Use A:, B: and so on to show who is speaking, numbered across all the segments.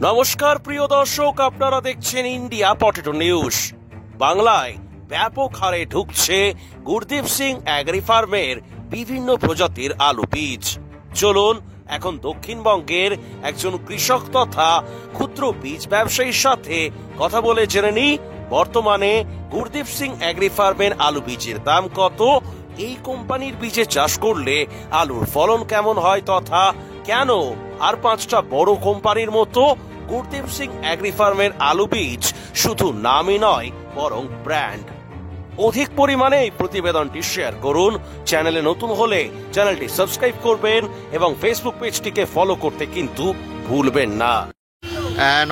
A: নমস্কার প্রিয় দর্শক, আপনারা দেখছেন ইন্ডিয়া পটেটো নিউজ। বাংলায় ব্যাপক হারে ঢুকছে গুরদীপ সিং অ্যাগ্রি ফার্মের বিভিন্ন প্রজাতির আলু বীজ। চলুন এখন দক্ষিণবঙ্গের একজন কৃষক তথা ক্ষুদ্র বীজ ব্যবসায়ীর সাথে কথা বলে জেনে নিই বর্তমানে গুরদীপ সিং অ্যাগ্রি ফার্মের আলু বীজের দাম কত, এই কোম্পানির বীজে চাষ করলে আলুর ফলন কেমন হয়, তথা কেন আর পাঁচটা বড় কোম্পানির মতো গুরদীপ সিং অ্যাগ্রি ফার্মের আলু বীজ শুধু নামই নয় বরং ব্র্যান্ড। অধিক পরিমাণে এই প্রতিবেদনটি শেয়ার করুন। চ্যানেলে নতুন হলে চ্যানেলটি সাবস্ক্রাইব করবেন এবং ফেসবুক পেজটিকে ফলো করতে কিন্তু ভুলবেন না।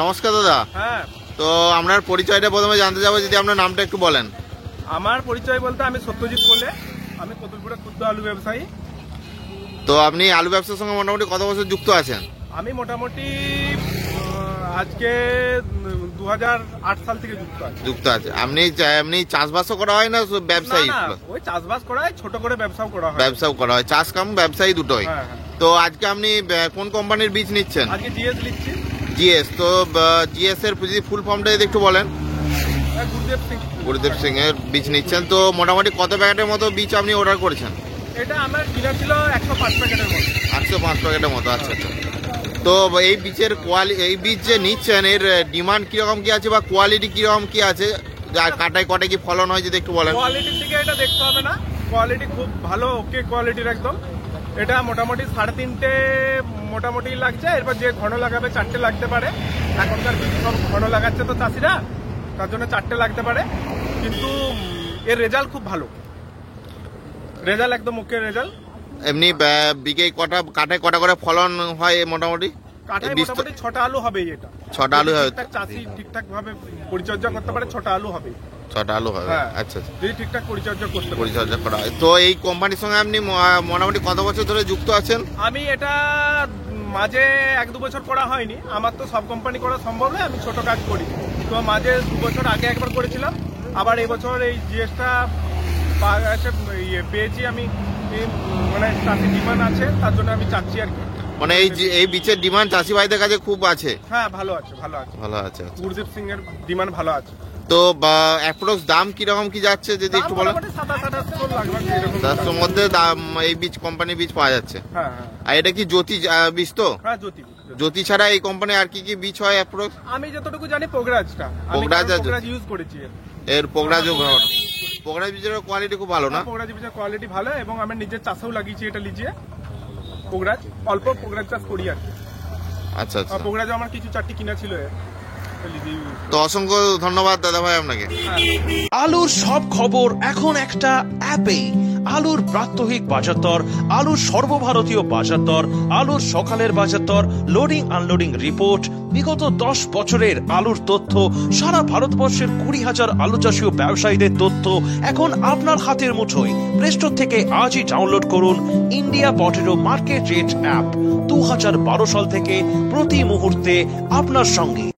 B: নমস্কার দাদা।
C: হ্যাঁ,
B: তো আপনার পরিচয়টা প্রথমে জানতে যাবো, যদি আপনার নামটা একটু বলেন।
C: আমার পরিচয় বলতে আমি সত্যজিৎ বলে, আমি কতুলপুরে ক্ষুদ্র আলু ব্যবসায়ী।
B: তো আপনি আলু ব্যবসার সঙ্গে মোটামুটি কত বছর যুক্ত আছেন?
C: আমি মোটামুটি আজকে 2008 সাল থেকে যুক্ত
B: আছে। আপনি চাষবাসও করা হয় না ব্যবসায়ী?
C: ওই চাষবাস করা হয়, ছোট করে ব্যবসাও করা হয়।
B: ব্যবসাও করা হয়, চাষ কাম ব্যবসায়ী দুটোই।
C: হ্যাঁ।
B: তো আজকে আপনি কোন কোম্পানির বীজ নিচ্ছেন?
C: আজকে জিএস লিখছি।
B: জিএস, তো জিএস এর যদি ফুল ফর্মটা যদি একটু বলেন। গুরুদেব সিং এর বীজ নিচ্ছেন। তো মোটামুটি কত প্যাকেটের মতো বীজ আপনি অর্ডার করেছেন?
C: এটা আমার কিনা ছিল 105 প্যাকেটের মতো।
B: 105 প্যাকেটের মতো। আচ্ছা। তো এই বীজের এই বীজ যে নিচ্ছেন, এর ডিমান্ড কিরকম কি আছে বা কোয়ালিটি কিরকম কি আছে, যার কাটায় কটায় কি ফলন হয় যদি একটু বলেন।
C: কোয়ালিটির দিকে এটা দেখতে হবে না, কোয়ালিটি খুব ভালো, ওকে কোয়ালিটির একদম। এটা মোটামুটি 3.5 মোটামুটি লাগছে। এরপর যে ঘন লাগাবে 4টে লাগতে পারে। এখনকার বীজ সব ঘন লাগাচ্ছে তো চাষিরা, তার জন্য 4টে লাগতে পারে। কিন্তু এর রেজাল্ট খুব ভালো, রেজাল্ট একদম ওকে রেজাল্ট।
B: এমনি বিঘে কাটায় কটা করে ফলন হয় মোটামুটি?
C: কাটায় মোটামুটি 6টা আলু হবে। এটা
B: 6টা আলু হবে।
C: চাষি ঠিকঠাক ভাবে পরিচর্যা করতে পারে, 6টা আলু হবে।
B: 6টা আলু হবে। আচ্ছা।
C: যদি ঠিকঠাক পরিচর্যা
B: করা হয়। তো এই কোম্পানির সঙ্গে আপনি মোটামুটি কত বছর ধরে যুক্ত আছেন?
C: আমি এটা মাঝে 1-2 বছর করা হয়নি, আমার তো সব কোম্পানি করা সম্ভব নয়, আমি ছোট কাজ করি। তো মাঝে 2 বছর আগে একবার করেছিলাম, আবার এই বছর এই জিএসটা পেয়েছি আমি। মানে চাষি ডিমান্ড আছে, তার জন্য আমি চাচ্ছি আর কি।
B: মানে এই বীজের ডিমান্ড চাষি ভাইদের কাছে খুব আছে?
C: হ্যাঁ, ভালো আছে। গুরদীপ সিং এর ডিমান্ড ভালো আছে।
B: তো অ্যাপ্রক্স দাম কিরকম কি যাচ্ছে যদি একটু বলেন? 700 মধ্যে দাম এই বীজ কোম্পানির বীজ পাওয়া যাচ্ছে।
C: হ্যাঁ।
B: আর এটা কি জ্যোতি বীজ? তো
C: হ্যাঁ,
B: জ্যোতি ছাড়া এই কোম্পানি আর কি বীজ হয় অ্যাপ্রক্স?
C: আমি যতটুকু জানি পোগরাজটা ইউজ করেছি।
B: এর পোগরাজ বীজের কোয়ালিটি খুব ভালো না?
C: পোগরাজ বীজের কোয়ালিটি ভালো, এবং আমি নিজের চাষেও লাগিয়েছি এটা লিজিয়ে। পোগরাজ অল্প পোগরাজ চাষ করি আর কি।
B: আচ্ছা।
C: পোগরাজ আমার কিছু 4টি কিনা ছিল।
B: তো অসংখ্য ধন্যবাদ দাদা ভাই আপনাকে।
A: আলুর সব খবর এখন একটা অ্যাপে। আলুর প্রাত্যহিক বাজারদর, আলুর সর্বভারতীয় বাজারদর, আলুর সকালের বাজারদর, লোডিং আনলোডিং রিপোর্ট, বিগত 10 বছরের আলুর তথ্য, সারা ভারতবর্ষের 20,000 আলু চাষী ও ব্যবসায়ীদের তথ্য এখন আপনার হাতের মুঠোয়। প্লে স্টোর থেকে আজই ডাউনলোড করুন India potato market rate app. 2012 সাল থেকে প্রতি মুহূর্তে আপনার সঙ্গে।